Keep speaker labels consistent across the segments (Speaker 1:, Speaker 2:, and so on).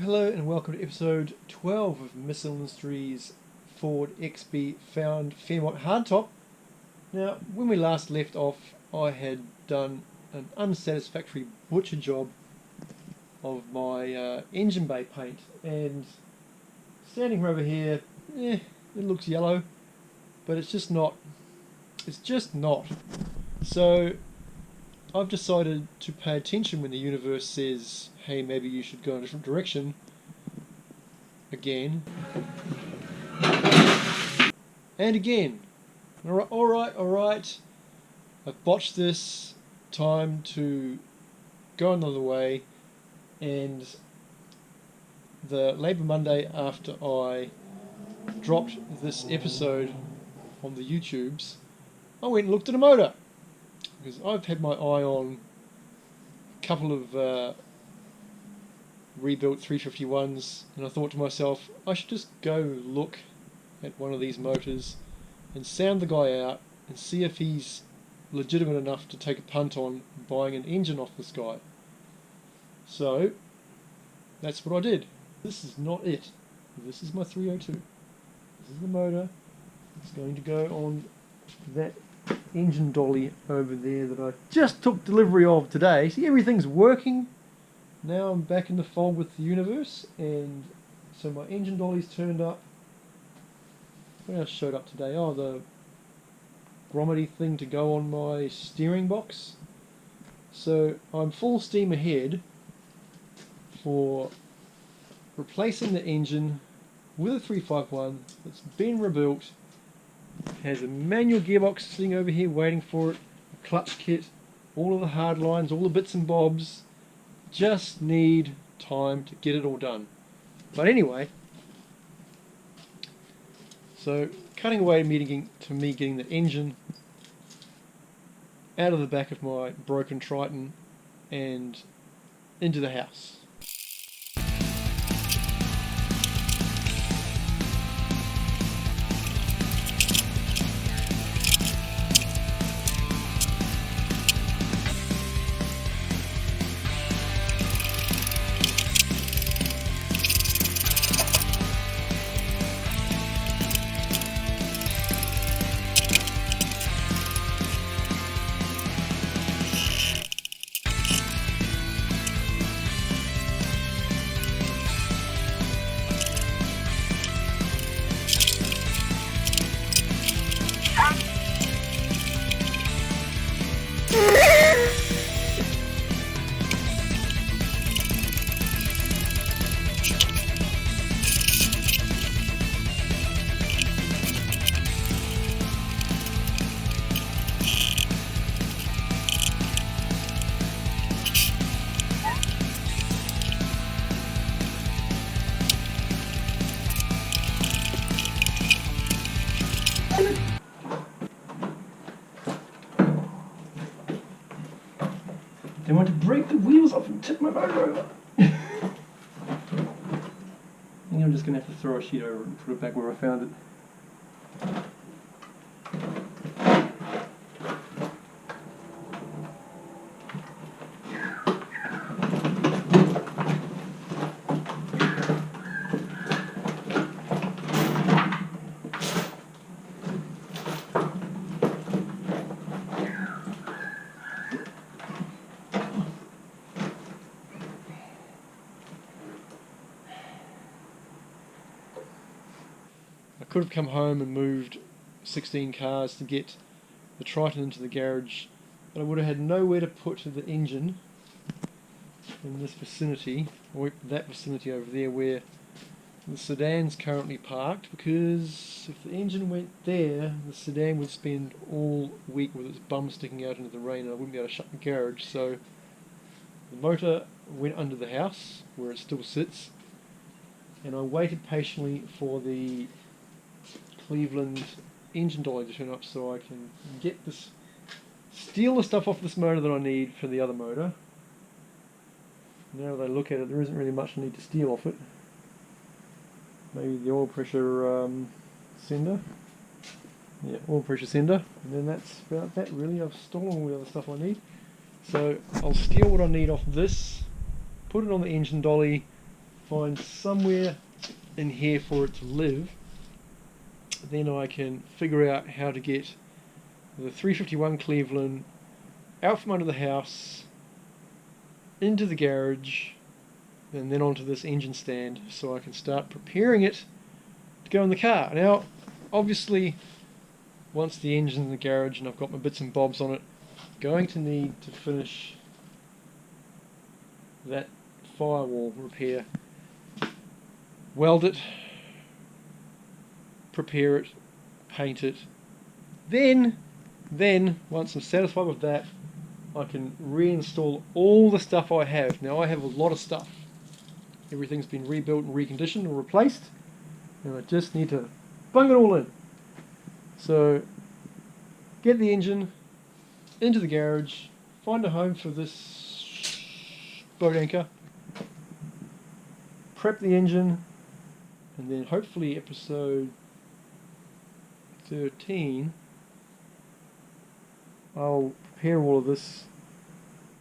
Speaker 1: Hello and welcome to episode 12 of Missile Industries Ford XB Found Falcon Hardtop. Now, when we last left off, I had done an unsatisfactory butcher job of my engine bay paint, and standing from over here, it looks yellow, but it's just not. It's just not. So I've decided to pay attention when the universe says, hey, maybe you should go in a different direction again and again. Alright. I've botched this. Time to go another way. And the Labour Monday after I dropped this episode on the YouTubes, I went and looked at a motor, because I've had my eye on a couple of rebuilt 351s, and I thought to myself, I should just go look at one of these motors and sound the guy out and see if he's legitimate enough to take a punt on buying an engine off this guy. So that's what I did. This is not it. This is my 302. This is the motor. It's going to go on that engine dolly over there that I just took delivery of today. See, everything's working. Now I'm back in the fold with the universe, and so my engine dolly's turned up. What else showed up today? Oh, the grommet thing to go on my steering box. So I'm full steam ahead for replacing the engine with a 351 that's been rebuilt. Has a manual gearbox sitting over here waiting for it, a clutch kit, all of the hard lines, all the bits and bobs. Just need time to get it all done. But anyway, so cutting away to me getting the engine out of the back of my broken Triton and into the house. I want to break the wheels off and tip my motor over. I think I'm just going to have to throw a sheet over it and put it back where I found it. I could have come home and moved 16 cars to get the Triton into the garage, but I would have had nowhere to put the engine in this vicinity, or that vicinity over there where the sedan's currently parked, because if the engine went there, the sedan would spend all week with its bum sticking out into the rain and I wouldn't be able to shut the garage. So the motor went under the house where it still sits, and I waited patiently for the Cleveland engine dolly to turn up so I can steal the stuff off this motor that I need for the other motor. Now that I look at it, there isn't really much I need to steal off it. Maybe the oil pressure sender. Yeah, oil pressure sender. And then that's about that really. I've stolen all the other stuff I need. So I'll steal what I need off this, put it on the engine dolly, find somewhere in here for it to live, then I can figure out how to get the 351 Cleveland out from under the house, into the garage, and then onto this engine stand so I can start preparing it to go in the car. Now, obviously, once the engine's in the garage and I've got my bits and bobs on it, going to need to finish that firewall repair, weld it, prepare it, paint it. Then once I'm satisfied with that, I can reinstall all the stuff I have. Now I have a lot of stuff. Everything's been rebuilt and reconditioned or replaced, and I just need to bung it all in. So get the engine into the garage, find a home for this boat anchor, prep the engine, and then hopefully episode 13 I'll prepare all of this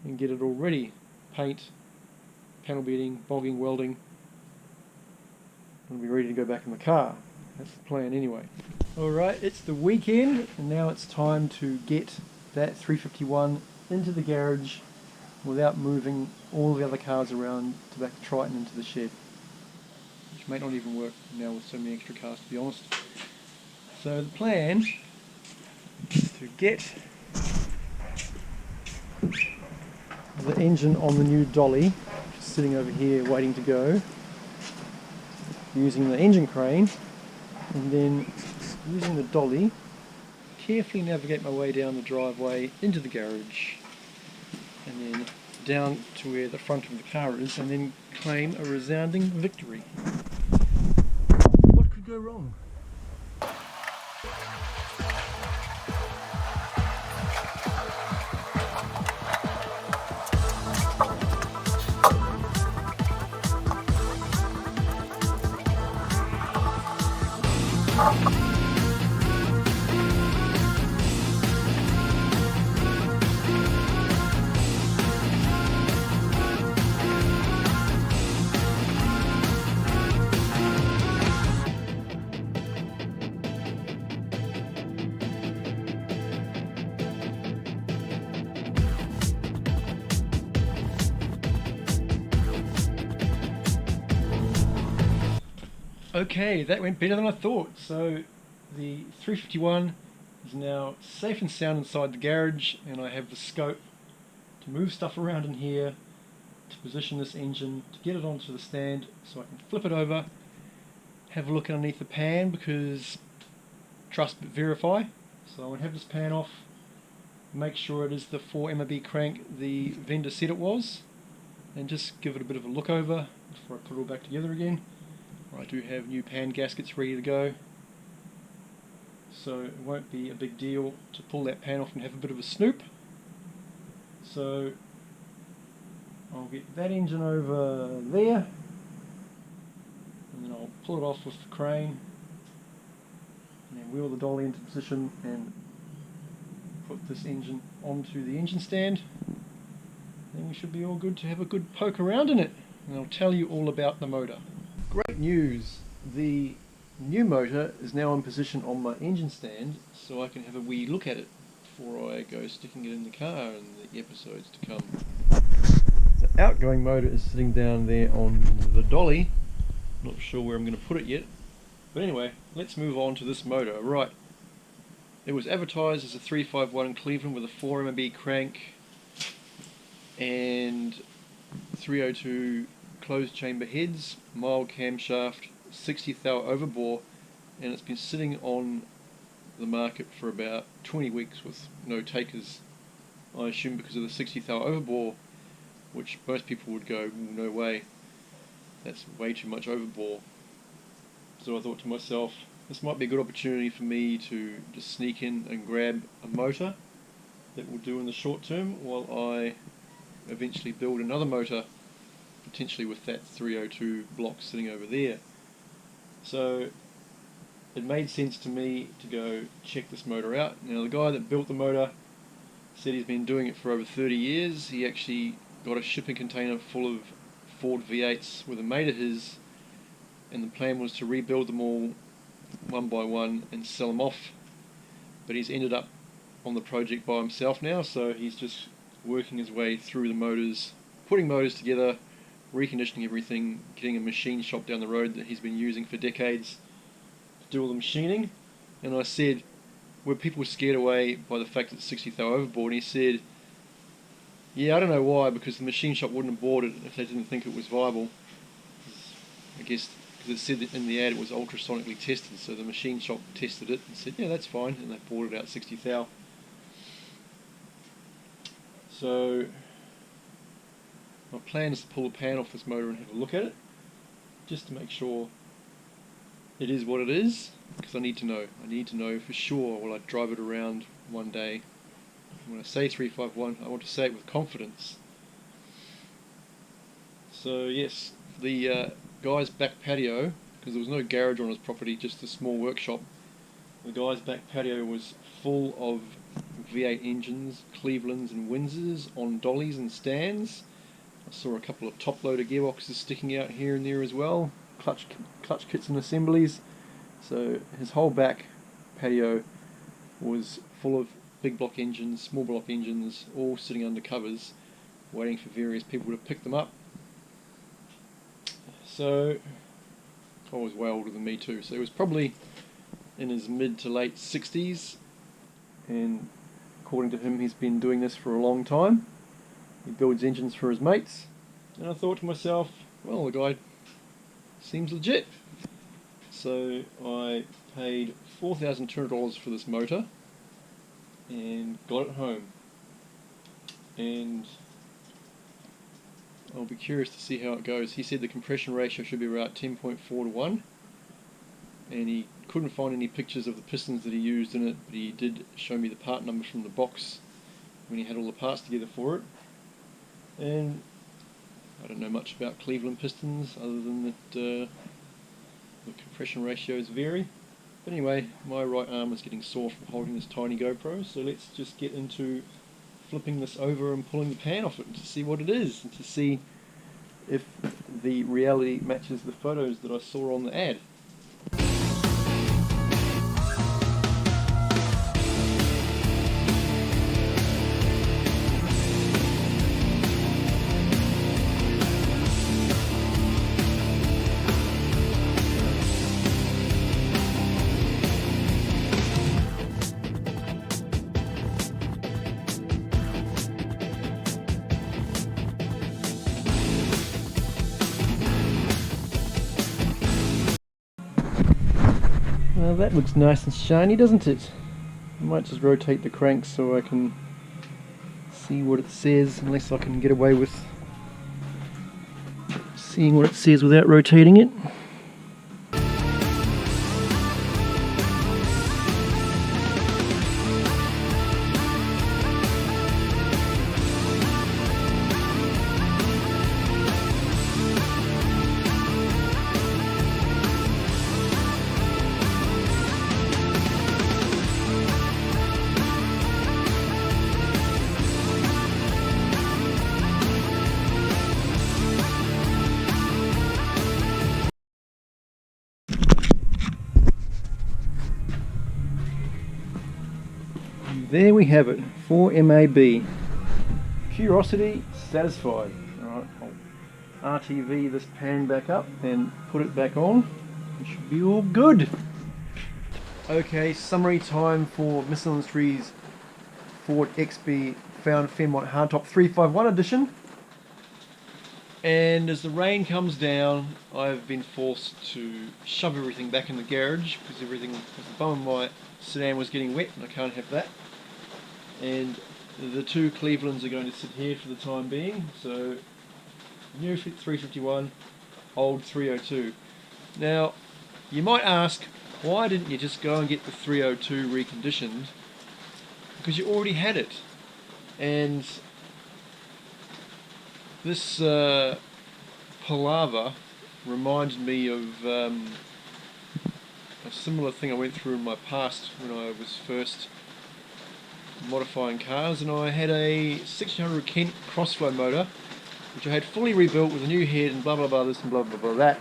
Speaker 1: and get it all ready. Paint, panel beading, bogging, welding, and be ready to go back in the car. That's the plan anyway. Alright, it's the weekend and now it's time to get that 351 into the garage without moving all the other cars around to back the Triton into the shed, which may not even work now with so many extra cars, to be honest. So the plan is to get the engine on the new dolly, just sitting over here waiting to go, using the engine crane, and then using the dolly carefully navigate my way down the driveway into the garage and then down to where the front of the car is, and then claim a resounding victory. What could go wrong? Okay, that went better than I thought. So the 351 is now safe and sound inside the garage, and I have the scope to move stuff around in here, to position this engine, to get it onto the stand so I can flip it over, have a look underneath the pan, because trust but verify. So I want to have this pan off, make sure it is the 4 MOB crank the vendor said it was, and just give it a bit of a look over before I put it all back together again. I do have new pan gaskets ready to go, so it won't be a big deal to pull that pan off and have a bit of a snoop. So I'll get that engine over there, and then I'll pull it off with the crane, and then wheel the dolly into position and put this engine onto the engine stand. Then we should be all good to have a good poke around in it, and I'll tell you all about the motor. Great news! The new motor is now in position on my engine stand, so I can have a wee look at it before I go sticking it in the car in the episodes to come. The outgoing motor is sitting down there on the dolly. Not sure where I'm going to put it yet, but anyway, let's move on to this motor. Right, it was advertised as a 351 Cleveland with a 4 MOB crank and 302 closed chamber heads, mild camshaft, 60 thou overbore, and it's been sitting on the market for about 20 weeks with no takers. I assume because of the 60 thou overbore, which most people would go, no way, that's way too much overbore. So I thought to myself, this might be a good opportunity for me to just sneak in and grab a motor that will do in the short term while I eventually build another motor, potentially with that 302 block sitting over there. So it made sense to me to go check this motor out. Now the guy that built the motor said he's been doing it for over 30 years. He actually got a shipping container full of Ford V8s with a mate of his, and the plan was to rebuild them all one by one and sell them off. But he's ended up on the project by himself now, so he's just working his way through the motors, putting motors together, reconditioning everything, getting a machine shop down the road that he's been using for decades to do all the machining. And I said, were people scared away by the fact that 60 thou overboard? And he said, yeah, I don't know why, because the machine shop wouldn't have bought it if they didn't think it was viable. I guess because it said that in the ad it was ultrasonically tested, so the machine shop tested it and said, yeah, that's fine, and they bought it out 60 thou. So my plan is to pull the pan off this motor and have a look at it, just to make sure it is what it is, because I need to know. I need to know for sure while I drive it around one day. When I say 351, I want to say it with confidence. So yes, the guy's back patio, because there was no garage on his property, just a small workshop. The guy's back patio was full of V8 engines, Clevelands and Windsors on dollies and stands. I saw a couple of top loader gearboxes sticking out here and there as well, clutch kits and assemblies. So his whole back patio was full of big block engines, small block engines, all sitting under covers, waiting for various people to pick them up. So I was way older than me too, so he was probably in his mid to late 60s, and according to him he's been doing this for a long time. He builds engines for his mates, and I thought to myself, well, the guy seems legit. So I paid $4,200 for this motor and got it home, and I'll be curious to see how it goes. He said the compression ratio should be about 10.4 to 1, and he couldn't find any pictures of the pistons that he used in it, but he did show me the part numbers from the box when he had all the parts together for it. And I don't know much about Cleveland pistons other than that the compression ratios vary. But anyway, my right arm is getting sore from holding this tiny GoPro, so let's just get into flipping this over and pulling the pan off it to see what it is, and to see if the reality matches the photos that I saw on the ad. Well, that looks nice and shiny, doesn't it? I might just rotate the crank so I can see what it says, unless I can get away with seeing what it says without rotating it. There we have it, 4MAB. Curiosity satisfied. Alright, I'll RTV this pan back up and put it back on. It should be all good. Okay, summary time for Michelin Industries Ford XB Found Falcon Hardtop 351 edition. And as the rain comes down, I've been forced to shove everything back in the garage because the bum of my sedan was getting wet and I can't have that. And the two Clevelands are going to sit here for the time being. So new 351, old 302. Now you might ask, why didn't you just go and get the 302 reconditioned? Because you already had it. And this palaver reminded me of a similar thing I went through in my past when I was first modifying cars, and I had a 1600 Kent crossflow motor which I had fully rebuilt with a new head and blah blah blah this and blah blah blah that.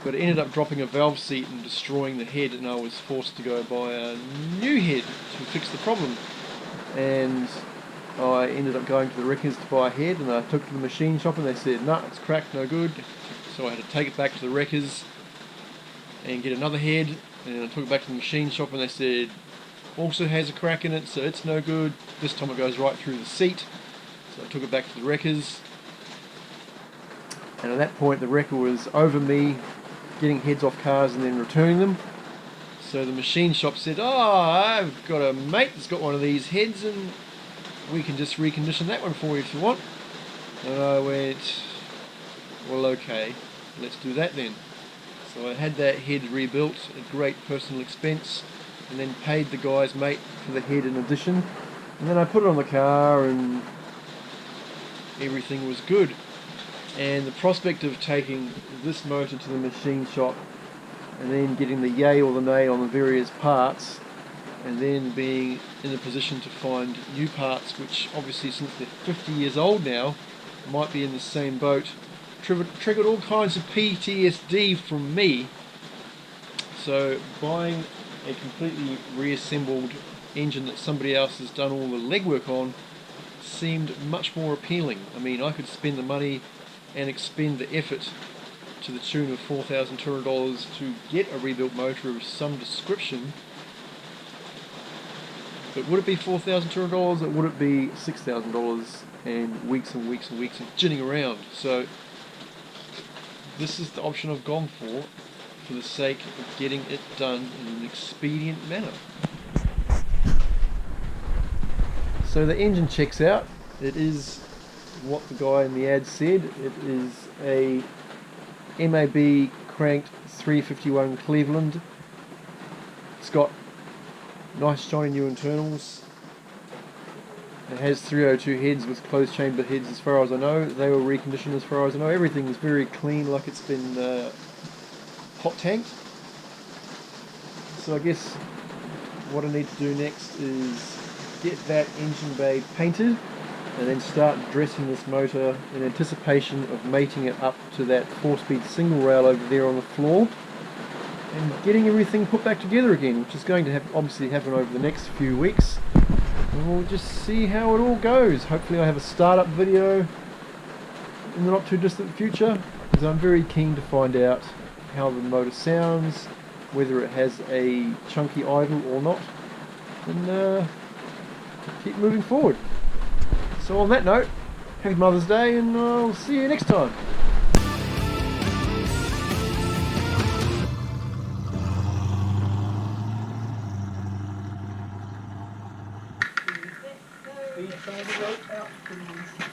Speaker 1: But it ended up dropping a valve seat and destroying the head, and I was forced to go buy a new head to fix the problem. And I ended up going to the wreckers to buy a head, and I took it to the machine shop and they said, "No, it's cracked, no good." So I had to take it back to the wreckers and get another head, and I took it back to the machine shop and they said, "Also has a crack in it, so it's no good. This time it goes right through the seat." So I took it back to the wreckers, and at that point the wrecker was over me getting heads off cars and then returning them. So the machine shop said, "Oh, I've got a mate that's got one of these heads and we can just recondition that one for you if you want." And I went, "Well, okay, let's do that then." So I had that head rebuilt at great personal expense, and then paid the guy's mate for the head in addition. And then I put it on the car and everything was good. And the prospect of taking this motor to the machine shop and then getting the yay or the nay on the various parts, and then being in a position to find new parts, which obviously since they're 50 years old now might be in the same boat, triggered all kinds of PTSD from me. So buying a completely reassembled engine that somebody else has done all the legwork on seemed much more appealing. I mean, I could spend the money and expend the effort to the tune of $4,200 to get a rebuilt motor of some description. But would it be $4,200 or would it be $6,000 and weeks and weeks and weeks of jinning around? So this is the option I've gone for the sake of getting it done in an expedient manner. So the engine checks out. It is what the guy in the ad said. It is a MAB cranked 351 Cleveland. It's got nice shiny new internals. It has 302 heads with closed chamber heads as far as I know. They were reconditioned as far as I know. Everything is very clean, like it's been hot tanked. So I guess what I need to do next is get that engine bay painted and then start dressing this motor in anticipation of mating it up to that 4-speed single rail over there on the floor and getting everything put back together again, which is going to obviously happen over the next few weeks, and we'll just see how it all goes. Hopefully I have a startup video in the not too distant future, because I'm very keen to find out how the motor sounds, whether it has a chunky idle or not, and keep moving forward. So on that note, happy Mother's Day, and I'll see you next time.
Speaker 2: Try the rope out, please.